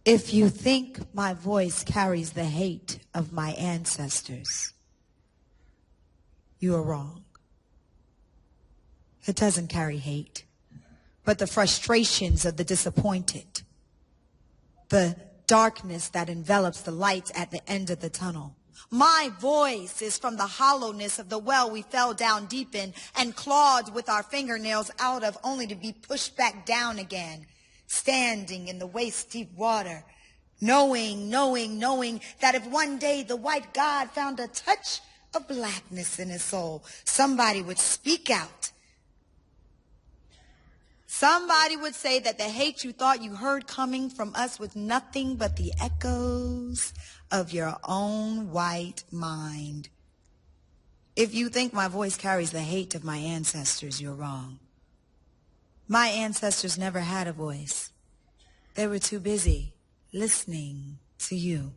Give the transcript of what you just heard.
If you think my voice carries the hate of my ancestors, you are wrong. It doesn't carry hate, but the frustrations of the disappointed, the darkness that envelops the light at the end of the tunnel. My voice is from the hollowness of the well we fell down deep in and clawed with our fingernails out of, only to be pushed back down again, standing in the waist-deep water, knowing that if one day the white God found a touch of blackness in his soul, somebody would speak out. Somebody would say that the hate you thought you heard coming from us was nothing but the echoes of your own white mind. If you think my voice carries the hate of my ancestors, you're wrong. My ancestors never had a voice. They were too busy listening to you.